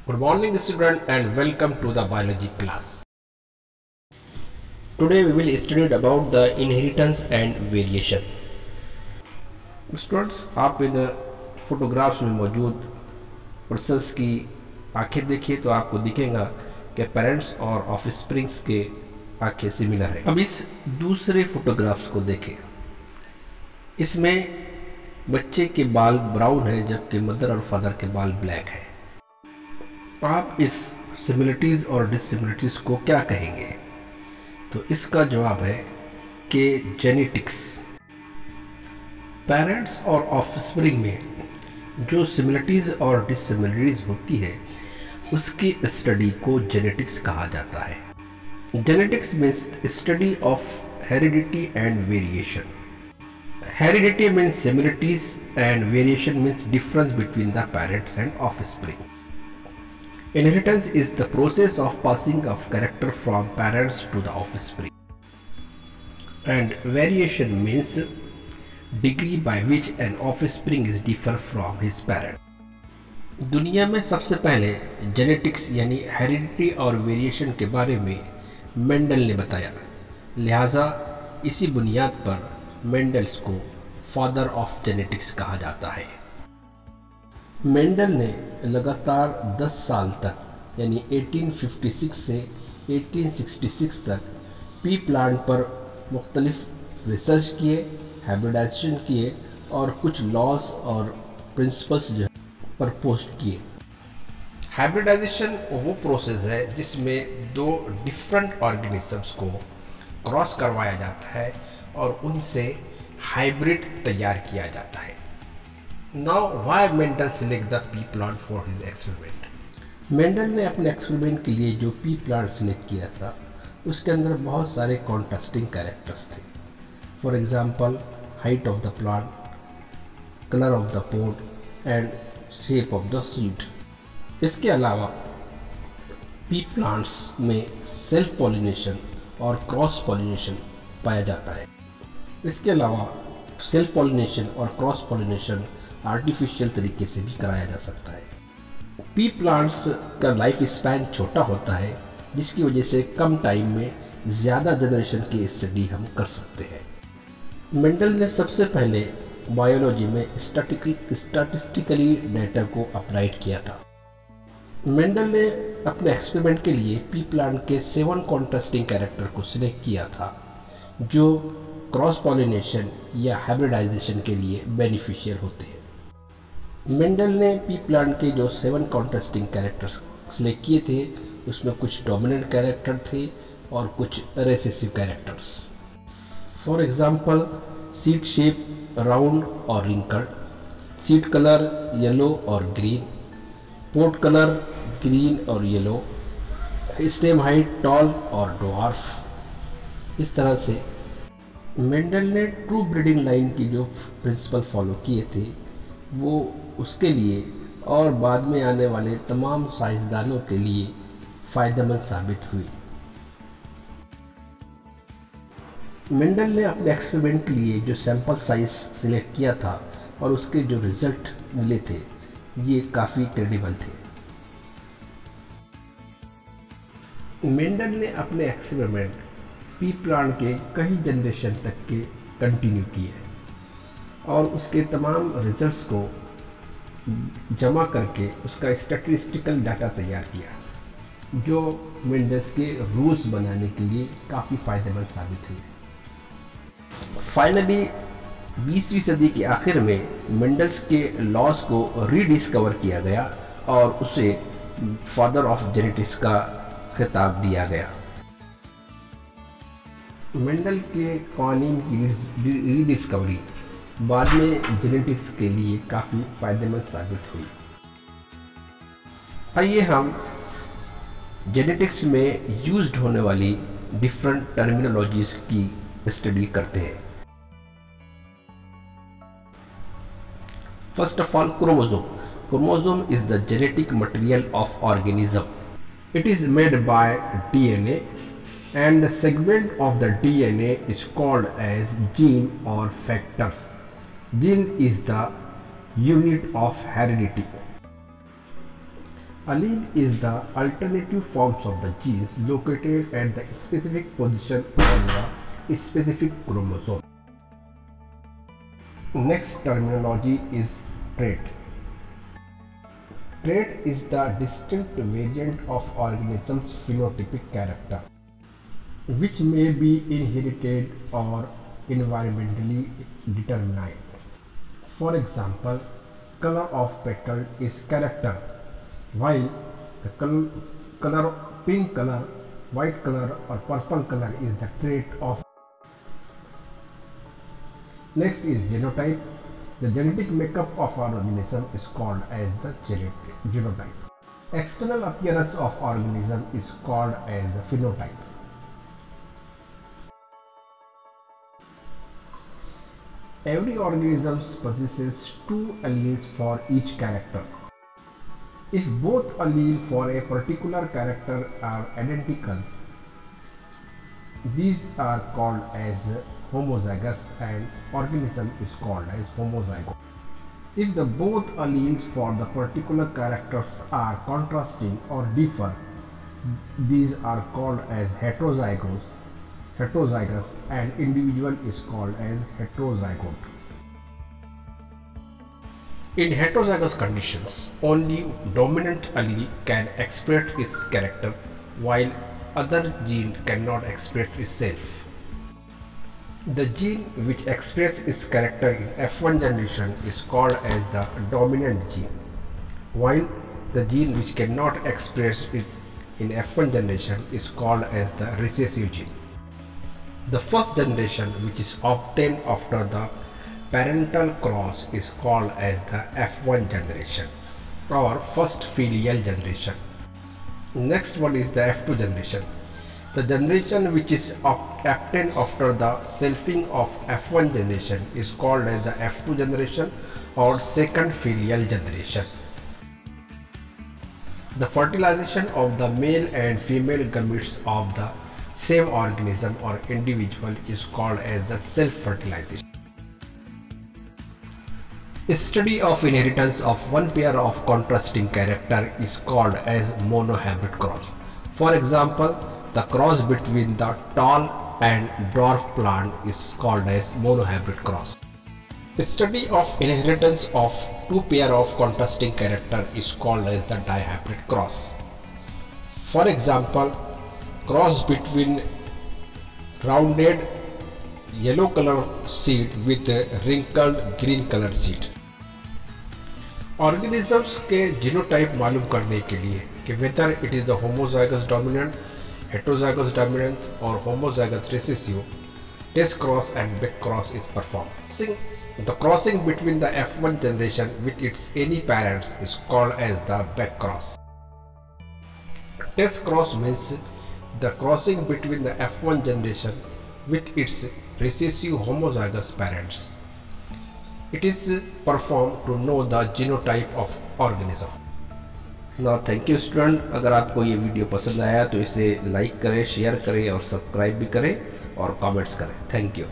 Good morning student and welcome to the biology class. Today we will study about the inheritance and variation. Students, आप इन photographs में मौजूद persons की आंखें देखिए तो आपको दिखेगा कि पेरेंट्स और ऑफस्प्रिंग्स के आंखें सिमिलर है। अब इस दूसरे फोटोग्राफ्स को देखें। इसमें बच्चे के बाल ब्राउन है जबकि मदर और फादर के बाल ब्लैक है। आप इस सिमिलरिटीज़ और डिससिमिलरिटीज़ को क्या कहेंगे? तो इसका जवाब है कि जेनेटिक्स। पेरेंट्स और ऑफस्प्रिंग में जो सिमिलरिटीज़ और डिससिमिलरिटीज़ होती है उसकी स्टडी को जेनेटिक्स कहा जाता है। Genetics means study of heredity and variation. Heredity means similarities and variation means difference between the parents and offspring. Inheritance is the process of passing of character from parents to the offspring. And variation means degree by which an offspring is differ from his parent. दुनिया में सबसे पहले genetics यानी heredity और variation के बारे में Mendel ने बताया, लिहाजा इसी बुनियाद पर मेंडल्स को फादर ऑफ जेनेटिक्स कहा जाता है। मेंडल ने लगातार 10 साल तक यानी 1856 से 1866 तक पी प्लांट पर मुख्तलिफ रिसर्च किए, हाइब्रिडाइजेशन किए और कुछ लॉज और प्रिंसिपल्स प्रपोज किए। हाइब्रिडाइजेशन वो प्रोसेस है जिसमें दो डिफरेंट ऑर्गेनिजम्स को क्रॉस करवाया जाता है और उनसे हाइब्रिड तैयार किया जाता है। Now, why Mendel select the pea plant for his experiment? Mendel ने अपने एक्सपेरिमेंट के लिए जो पी प्लांट सिलेक्ट किया था उसके अंदर बहुत सारे कॉन्ट्रास्टिंग कैरेक्टर्स थे। For example, height of the plant, colour of the pod and shape of the seed. इसके अलावा पी प्लांट्स में सेल्फ पॉलिनेशन और क्रॉस पॉलिनेशन पाया जाता है। इसके अलावा सेल्फ पॉलिनेशन और क्रॉस पॉलिनेशन आर्टिफिशियल तरीके से भी कराया जा सकता है। पी प्लांट्स का लाइफ स्पैन छोटा होता है जिसकी वजह से कम टाइम में ज़्यादा जनरेशन की स्टडी हम कर सकते हैं। मेंडल ने सबसे पहले बायोलॉजी में स्टैटिस्टिकली डेटा को अप्लाइड किया था। मेंडल ने अपने एक्सपेरिमेंट के लिए पी प्लांट के 7 कॉन्ट्रास्टिंग कैरेक्टर को सिलेक्ट किया था जो क्रॉस पॉलिनेशन या हाइब्रिडाइजेशन के लिए बेनिफिशियल होते हैं। मेंडल ने पी प्लांट के जो 7 कॉन्ट्रास्टिंग कैरेक्टर्स सिलेक्ट किए थे उसमें कुछ डोमिनेंट कैरेक्टर थे और कुछ recessive characters. For example, seed shape round और रिंकल्ड, सीड कलर येलो और ग्रीन, पोट कलर ग्रीन और येलो, स्टेम हाइट टॉल और ड्वार्फ। इस तरह से मेंडल ने ट्रू ब्रीडिंग लाइन की जो प्रिंसिपल फॉलो किए थे वो उसके लिए और बाद में आने वाले तमाम साइंसदानों के लिए फ़ायदेमंद साबित हुई। मेंडल ने अपने एक्सपेरिमेंट के लिए जो सैंपल साइज सिलेक्ट किया था और उसके जो रिजल्ट मिले थे ये काफ़ी क्रेडिबल थे। मेंडल ने अपने एक्सपेरिमेंट पी प्लांट के कई जनरेशन तक के कंटिन्यू किए और उसके तमाम रिजल्ट्स को जमा करके उसका स्टैटिस्टिकल डाटा तैयार किया जो मेंडल्स के रूल्स बनाने के लिए काफ़ी फ़ायदेमंद साबित हुए। फाइनली 20वीं सदी के आखिर में मेंडल्स के लॉज को रीडिस्कवर किया गया और उसे फादर ऑफ जेनेटिक्स का खिताब दिया गया। मेंडल के कानून की रीडिस्कवरी बाद में जेनेटिक्स के लिए काफ़ी फ़ायदेमंद साबित हुई। आइए हम जेनेटिक्स में यूज्ड होने वाली डिफरेंट टर्मिनोलॉजीज की स्टडी करते हैं। First of all, chromosome. Chromosome is the genetic material of organism. It is made by DNA and the segment of the DNA is called as gene or factors. Gene is the unit of heredity. Allele is the alternative forms of the genes located at the specific position on the specific chromosome. Next terminology is trait. Trait is the distinct variant of organism's phenotypic character, which may be inherited or environmentally determined. For example, color of petal is character, while the color pink color, white color or purple color is the trait of. Next is genotype. The genetic makeup of an organism is called as the genotype. External appearance of organism is called as the phenotype. Every organism possesses two alleles for each character. If both alleles for a particular character are identical, these are called as homozygous and organism is called as homozygote. If the both alleles for the particular characters are contrasting or differ, these are called as heterozygous and individual is called as heterozygote. In heterozygous conditions, only dominant allele can express its character while other gene cannot express itself. The gene which expresses its character in F1 generation is called as the dominant gene, while the gene which cannot express it in F1 generation is called as the recessive gene. The first generation, which is obtained after the parental cross, is called as the F1 generation or first filial generation. Next one is the F2 generation. The generation which is obtained after the selfing of F1 generation is called as the F2 generation or second filial generation. The fertilization of the male and female gametes of the same organism or individual is called as the self-fertilization. A study of inheritance of one pair of contrasting character is called as monohybrid cross. For example, the cross between the tall and dwarf plant is called as monohybrid cross. A study of inheritance of two pair of contrasting character is called as the dihybrid cross. For example, cross between rounded yellow color seed with wrinkled green color seed. Organisms के genotype मालूम करने के लिए कि whether it is the homozygous dominant, heterozygous dominant or homozygous recessive, test cross and back cross is performed. The crossing between the F1 generation with its any parents is called as the back cross. Test cross means the crossing between the F1 generation with its recessive homozygous parents. It is performed to know the genotype of organism. Now thank you student. अगर आपको ये video पसंद आया तो इसे like करें, share करें और सब्सक्राइब भी करें और कमेंट्स करें. Thank you.